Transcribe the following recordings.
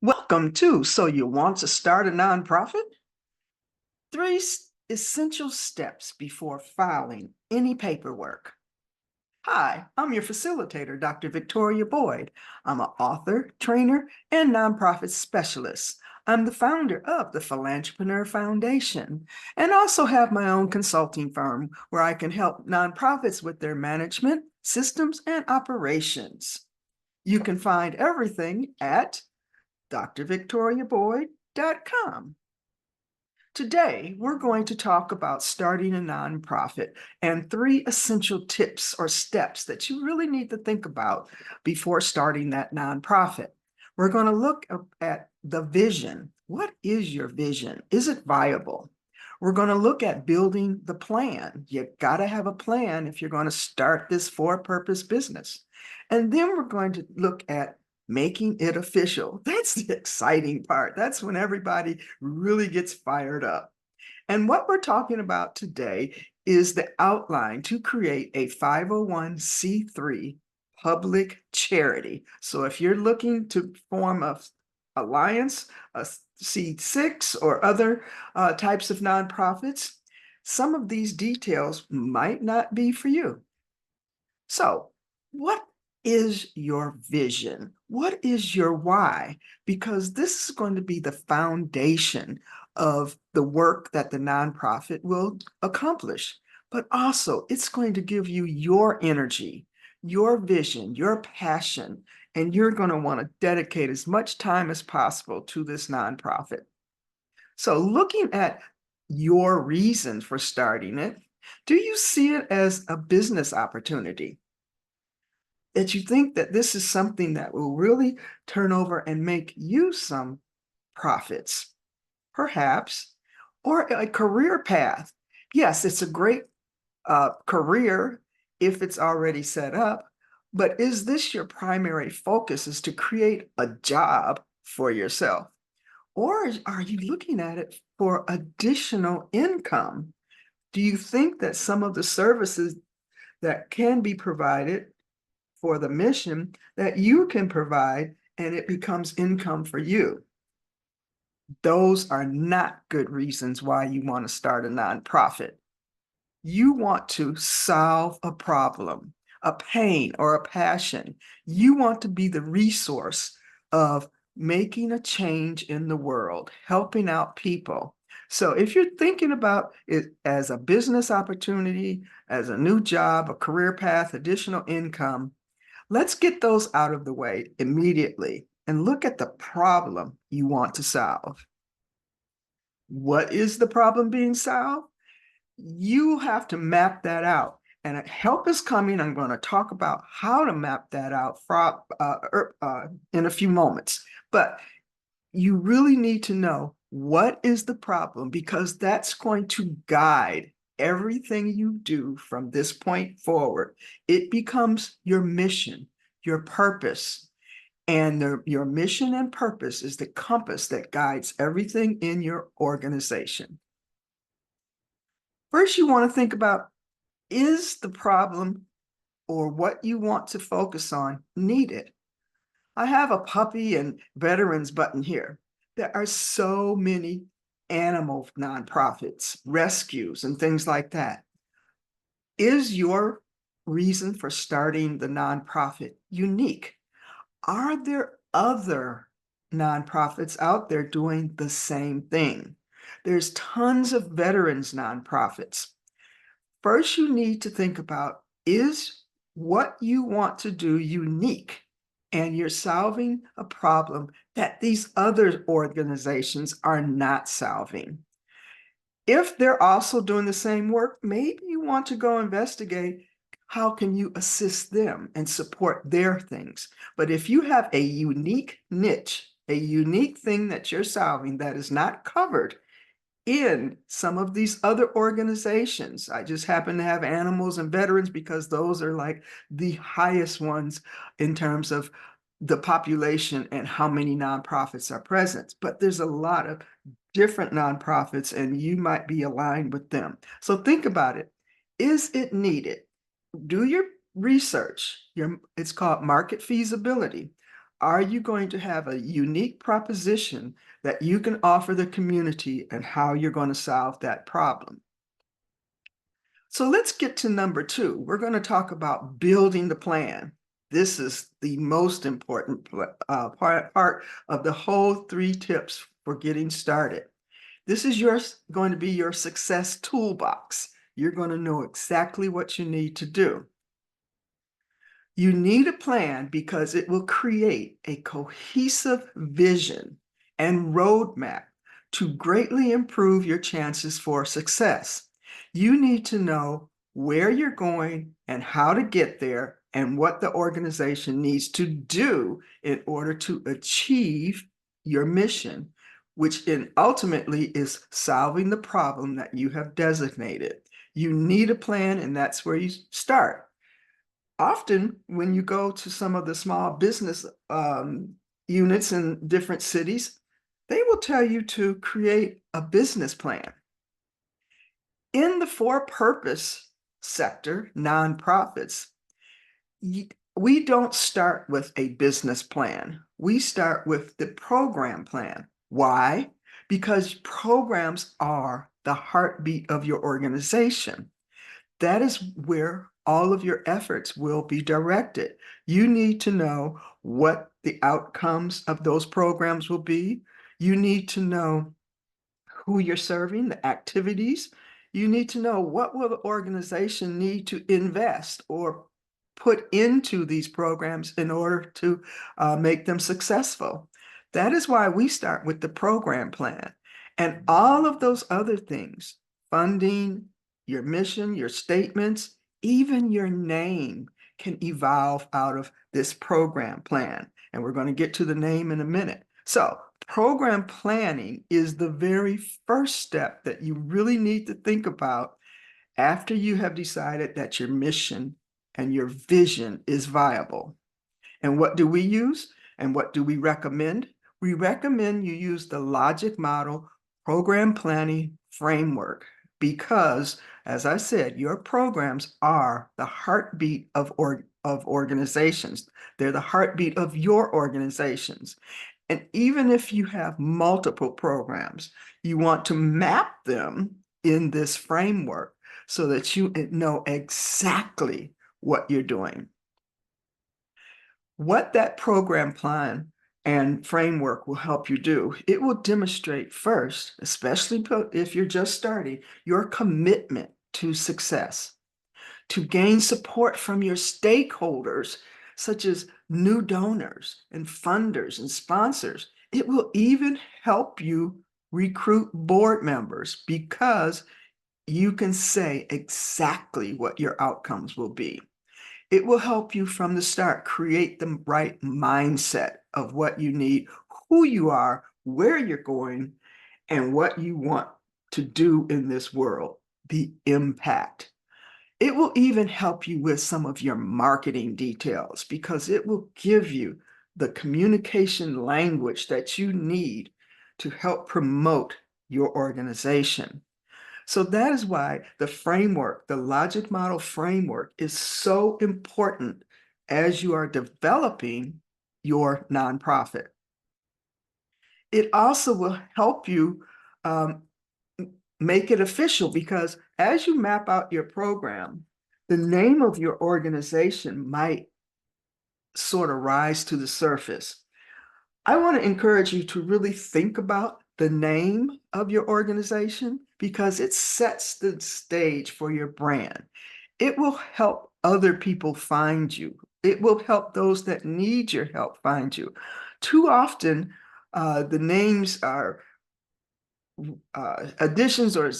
Welcome to So You Want to Start a Nonprofit? Essential steps before filing any paperwork. Hi, I'm your facilitator, Dr. Victoria Boyd. I'm an author, trainer, and nonprofit specialist. I'm the founder of the Philanthropreneur Foundation and also have my own consulting firm where I can help nonprofits with their management, systems, and operations. You can find everything at drvictoriaboyd.com. Today, we're going to talk about starting a nonprofit and 3 essential tips or steps that you really need to think about before starting that nonprofit. We're going to look at the vision. What is your vision? Is it viable? We're going to look at building the plan. You got to have a plan if you're going to start this for-purpose business. And then we're going to look at making it official. That's the exciting part. That's when everybody really gets fired up. And what we're talking about today is the outline to create a 501c3 public charity. So if you're looking to form a alliance, a C6 or other types of nonprofits, some of these details might not be for you. So what is your vision? What is your why? Because this is going to be the foundation of the work that the nonprofit will accomplish. But also, it's going to give you your energy, your vision, your passion, and you're going to want to dedicate as much time as possible to this nonprofit. So looking at your reason for starting it, do you see it as a business opportunity? That you think that this is something that will really turn over and make you some profits, perhaps, or a career path. Yes, it's a great career if it's already set up, but is this your primary focus, is to create a job for yourself? Or are you looking at it for additional income? Do you think that some of the services that can be provided for the mission that you can provide and it becomes income for you? Those are not good reasons why you want to start a nonprofit. You want to solve a problem, a pain, or a passion. You want to be the resource of making a change in the world, helping out people. So if you're thinking about it as a business opportunity, as a new job, a career path, additional income, let's get those out of the way immediately and look at the problem you want to solve. What is the problem being solved? You have to map that out. And help is coming. I'm going to talk about how to map that out in a few moments. But you really need to know what is the problem, because that's going to guide everything you do from this point forward. It becomes your mission, your purpose. And your mission and purpose is the compass that guides everything in your organization. First, you want to think about, is the problem or what you want to focus on needed? I have a puppy and veterans button here. There are so many animal nonprofits, rescues, and things like that. Is your reason for starting the nonprofit unique? Are there other nonprofits out there doing the same thing? There's tons of veterans nonprofits. First, you need to think about, is what you want to do unique and you're solving a problem that these other organizations are not solving? If they're also doing the same work, maybe you want to go investigate how can you assist them and support their things. But if you have a unique niche, a unique thing that you're solving that is not covered in some of these other organizations. I just happen to have animals and veterans because those are like the highest ones in terms of the population and how many nonprofits are present. But there's a lot of different nonprofits and you might be aligned with them. So think about it. Is it needed? Do your research. It's called market feasibility. Are you going to have a unique proposition that you can offer the community and how you're going to solve that problem? So let's get to number two. We're going to talk about building the plan. This is the most important part of the whole 3 tips for getting started. This is going to be your success toolbox. You're going to know exactly what you need to do. You need a plan because it will create a cohesive vision and roadmap to greatly improve your chances for success. You need to know where you're going and how to get there and what the organization needs to do in order to achieve your mission, which ultimately is solving the problem that you have designated. You need a plan, and that's where you start. Often when you go to some of the small business units in different cities, they will tell you to create a business plan. In the for-purpose sector, nonprofits, we don't start with a business plan. We start with the program plan. Why? Because programs are the heartbeat of your organization. That is where all of your efforts will be directed. You need to know what the outcomes of those programs will be. You need to know who you're serving, the activities. You need to know what will the organization need to invest or put into these programs in order to make them successful. That is why we start with the program plan. And all of those other things, funding, your mission, your statements, even your name can evolve out of this program plan. And we're going to get to the name in a minute. So program planning is the very first step that you really need to think about after you have decided that your mission and your vision is viable. And what do we use? And what do we recommend? We recommend you use the logic model program planning framework because, as I said, your programs are the heartbeat of organizations. They're the heartbeat of your organizations. And even if you have multiple programs, you want to map them in this framework so that you know exactly what you're doing. What that program plan and framework will help you do, it will demonstrate first, especially if you're just starting, your commitment to success, to gain support from your stakeholders, such as new donors and funders and sponsors. It will even help you recruit board members because you can say exactly what your outcomes will be. It will help you from the start create the right mindset of what you need, who you are, where you're going, and what you want to do in this world, the impact. It will even help you with some of your marketing details because it will give you the communication language that you need to help promote your organization. So that is why the framework, the logic model framework, is so important as you are developing your nonprofit. It also will help you make it official because as you map out your program, the name of your organization might sort of rise to the surface. I want to encourage you to really think about the name of your organization because it sets the stage for your brand. It will help other people find you. It will help those that need your help find you. Too often, the names are additions or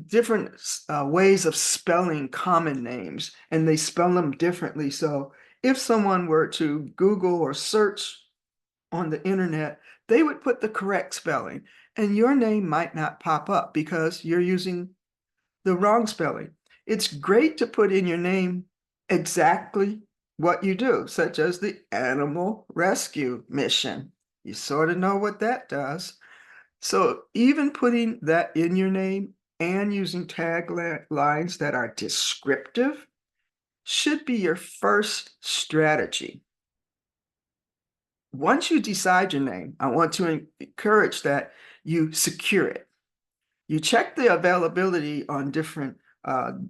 different ways of spelling common names, and they spell them differently. So if someone were to Google or search on the internet, they would put the correct spelling, and your name might not pop up because you're using the wrong spelling. It's great to put in your name exactly what you do, such as the Animal Rescue Mission. You sort of know what that does. So even putting that in your name and using taglines that are descriptive should be your first strategy. once you decide your name, I want to encourage that you secure it. You check the availability on different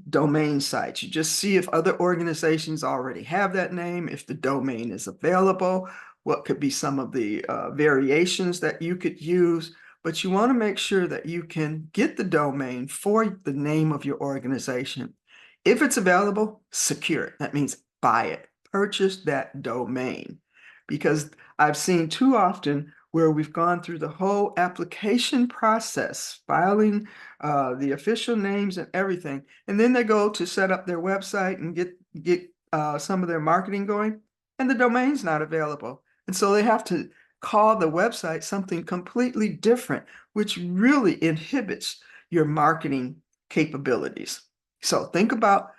domain sites. You just see if other organizations already have that name, if the domain is available, what could be some of the variations that you could use. But you want to make sure that you can get the domain for the name of your organization. If it's available, secure it. That means buy it, purchase that domain. Because I've seen too often where we've gone through the whole application process, filing the official names and everything, and then they go to set up their website and get some of their marketing going, and the domain's not available. And so they have to call the website something completely different, which really inhibits your marketing capabilities. So think about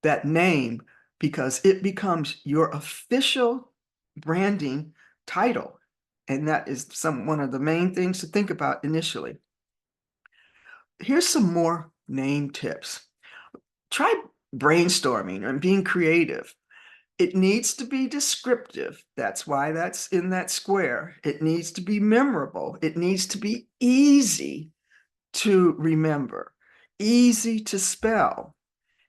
that name because it becomes your official branding title. And that is one of the main things to think about initially. Here's some more name tips. Try brainstorming and being creative. It needs to be descriptive. That's why that's in that square. It needs to be memorable. It needs to be easy to remember, easy to spell,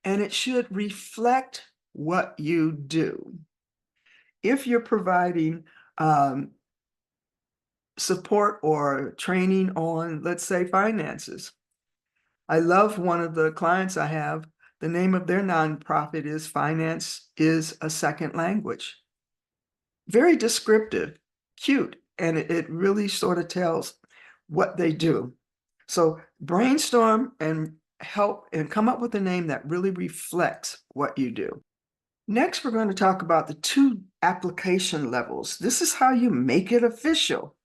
and it should reflect what you do. If you're providing support or training on, let's say, finances, I love one of the clients I have. The name of their nonprofit is Finance is a Second Language. Very descriptive, cute, and it really sort of tells what they do. So brainstorm and help and come up with a name that really reflects what you do. Next, we're going to talk about the 2 application levels. This is how you make it official.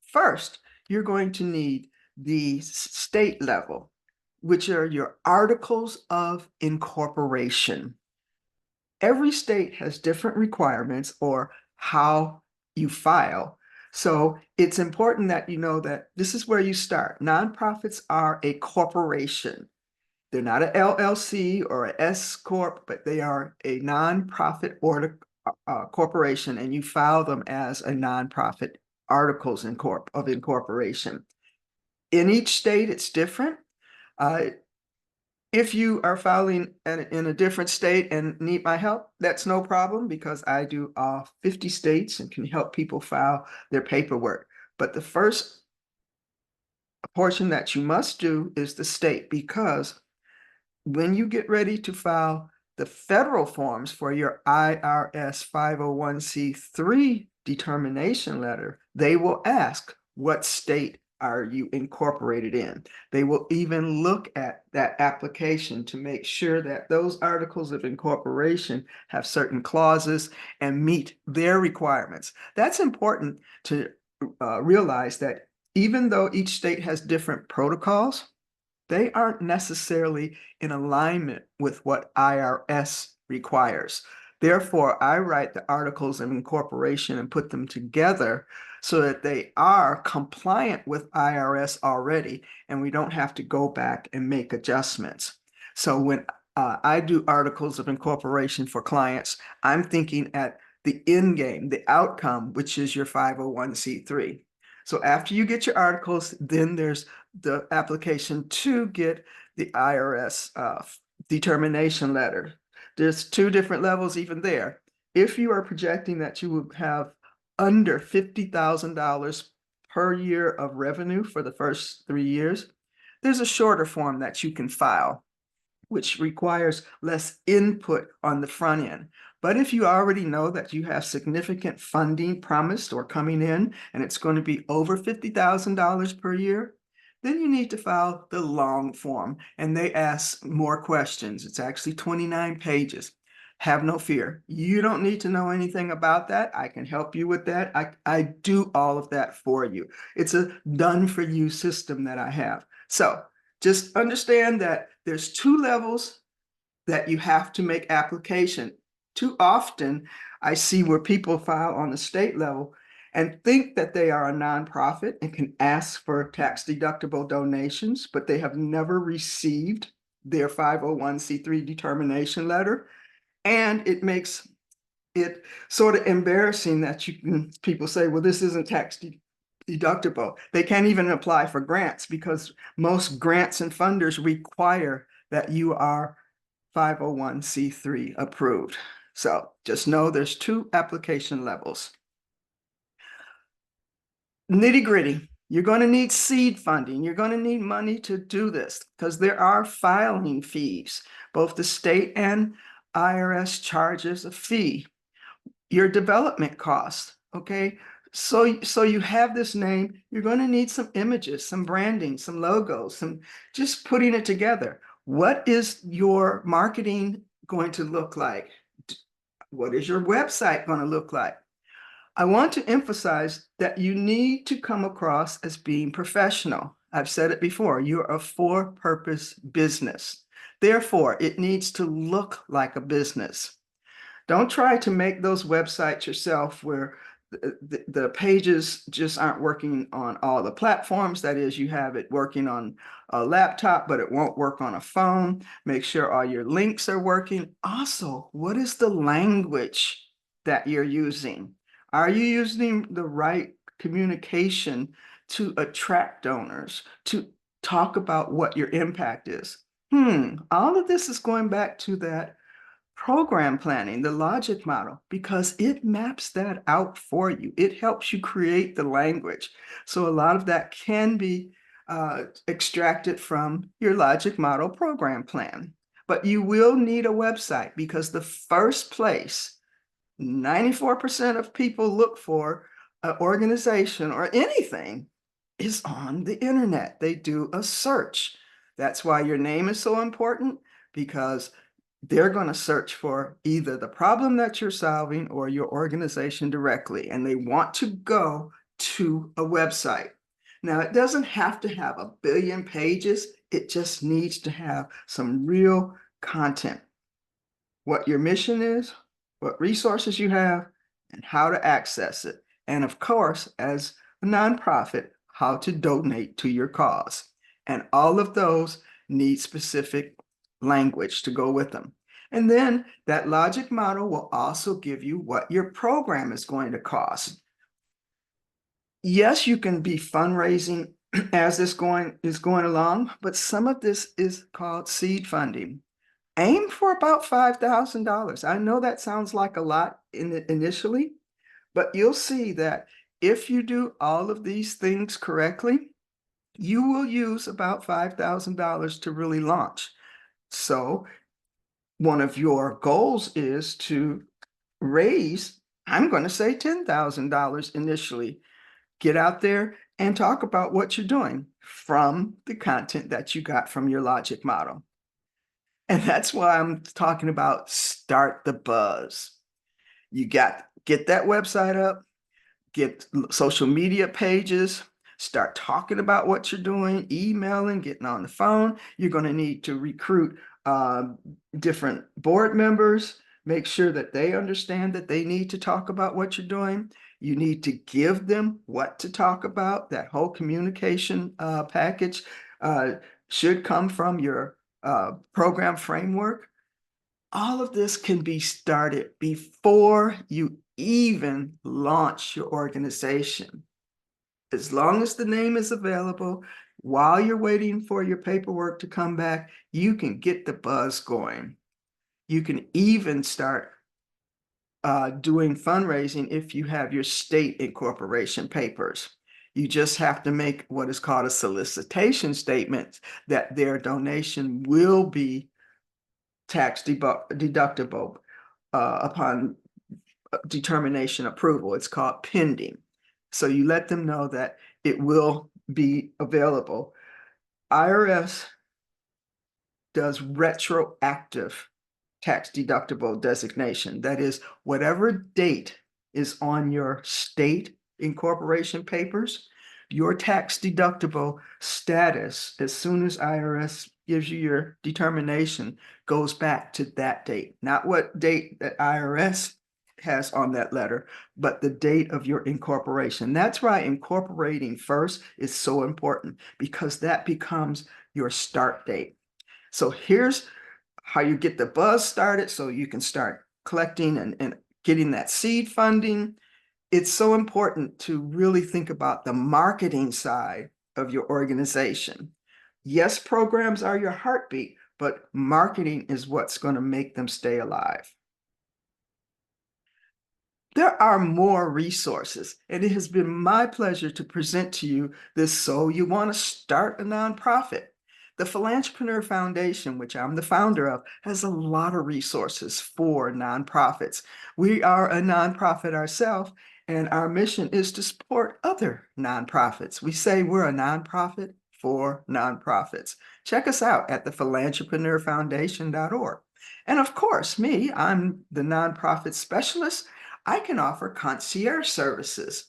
First, you're going to need the state level, which are your articles of incorporation. Every state has different requirements or how you file. So it's important that you know that this is where you start. Nonprofits are a corporation. They're not an LLC or an S Corp, but they are a nonprofit corporation, and you file them as a nonprofit articles of incorporation. In each state, it's different. If you are filing in a different state and need my help, that's no problem because I do 50 states and can help people file their paperwork. But the first portion that you must do is the state, because when you get ready to file the federal forms for your IRS 501c3 determination letter, they will ask, what state are you incorporated in? They will even look at that application to make sure that those articles of incorporation have certain clauses and meet their requirements. That's important to realize that even though each state has different protocols, they aren't necessarily in alignment with what IRS requires. Therefore, I write the articles of incorporation and put them together so that they are compliant with IRS already, and we don't have to go back and make adjustments. So when I do articles of incorporation for clients, I'm thinking at the end game, the outcome, which is your 501c3. So after you get your articles, then there's the application to get the IRS determination letter. There's 2 different levels even there. If you are projecting that you will have under $50,000 per year of revenue for the first 3 years, there's a shorter form that you can file, which requires less input on the front end. But if you already know that you have significant funding promised or coming in, and it's going to be over $50,000 per year, then you need to file the long form, and they ask more questions. It's actually 29 pages. Have no fear. You don't need to know anything about that. I can help you with that. I do all of that for you. It's a done-for-you system that I have. So just understand that there's 2 levels that you have to make application. Too often, I see where people file on the state level and think that they are a nonprofit and can ask for tax-deductible donations, but they have never received their 501c3 determination letter. And it makes it sort of embarrassing that people say, well, this isn't deductible. They can't even apply for grants because most grants and funders require that you are 501c3 approved. So just know there's two application levels. Nitty gritty. You're going to need seed funding. You're going to need money to do this because there are filing fees. Both the state and IRS charges a fee. Your development costs, okay? So you have this name, you're going to need some images, some branding, some logos, some just putting it together. What is your marketing going to look like? What is your website going to look like? I want to emphasize that you need to come across as being professional. I've said it before, you're a for-purpose business. Therefore, it needs to look like a business. Don't try to make those websites yourself where the pages just aren't working on all the platforms. That is, you have it working on a laptop, but it won't work on a phone. Make sure all your links are working. Also, what is the language that you're using? Are you using the right communication to attract donors, to talk about what your impact is? All of this is going back to that program planning, the logic model, because it maps that out for you. It helps you create the language. So a lot of that can be extracted from your logic model program plan. But you will need a website because the first place 94% of people look for an organization or anything is on the internet. They do a search. That's why your name is so important, because they're going to search for either the problem that you're solving or your organization directly, and they want to go to a website. Now, it doesn't have to have a billion pages. It just needs to have some real content. What your mission is, what resources you have, and how to access it. And of course, as a nonprofit, how to donate to your cause. And all of those need specific language to go with them. And then that logic model will also give you what your program is going to cost. Yes, you can be fundraising as this is going along, but some of this is called seed funding. Aim for about $5,000. I know that sounds like a lot initially, but you'll see that if you do all of these things correctly, you will use about $5,000 to really launch. So one of your goals is to raise, I'm going to say $10,000 initially. Get out there and talk about what you're doing from the content that you got from your logic model. And that's why I'm talking about start the buzz. Get that website up, get social media pages, start talking about what you're doing, emailing, getting on the phone. You're going to need to recruit different board members, make sure that they understand that they need to talk about what you're doing. You need to give them what to talk about. That whole communication package should come from your program framework. All of this can be started before you even launch your organization. As long as the name is available, while you're waiting for your paperwork to come back, you can get the buzz going. You can even start doing fundraising if you have your state incorporation papers. You just have to make what is called a solicitation statement that their donation will be tax deductible upon determination approval. It's called pending. So you let them know that it will be available. IRS does retroactive tax deductible designation. That is, whatever date is on your state incorporation papers, your tax deductible status, as soon as IRS gives you your determination, goes back to that date. Not what date that IRS has on that letter, but the date of your incorporation. That's why incorporating first is so important, because that becomes your start date. So here's how you get the buzz started so you can start collecting and getting that seed funding. It's so important to really think about the marketing side of your organization. Yes, programs are your heartbeat, but marketing is what's going to make them stay alive. There are more resources, and it has been my pleasure to present to you this So You Want to Start a Nonprofit. The Philanthropreneur Foundation, which I'm the founder of, has a lot of resources for nonprofits. We are a nonprofit ourselves, and our mission is to support other nonprofits. We say we're a nonprofit for nonprofits. Check us out at thephilanthropreneurfoundation.org. And of course, I'm the nonprofit specialist. I can offer concierge services.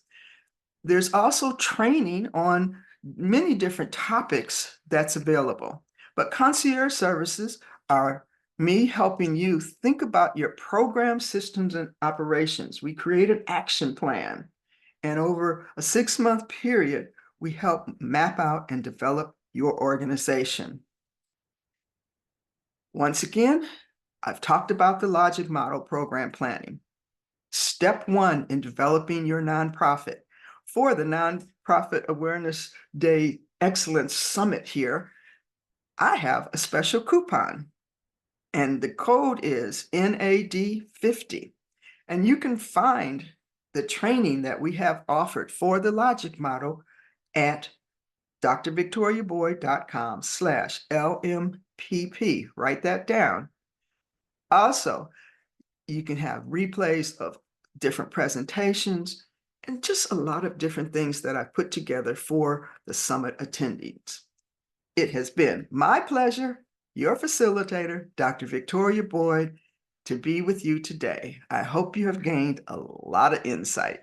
There's also training on many different topics that's available. But concierge services are me helping you think about your program systems and operations. We create an action plan. And over a 6-month period, we help map out and develop your organization. Once again, I've talked about the logic model program planning. Step 1 in developing your nonprofit. For the Nonprofit Awareness Day Excellence Summit here, I have a special coupon, and the code is NADv50. And you can find the training that we have offered for the logic model at drvictoriaboyd.com/LMPP. Write that down. Also, you can have replays of different presentations and just a lot of different things that I put together for the summit attendees. It has been my pleasure, your facilitator, Dr. Victoria Boyd, to be with you today. I hope you have gained a lot of insight.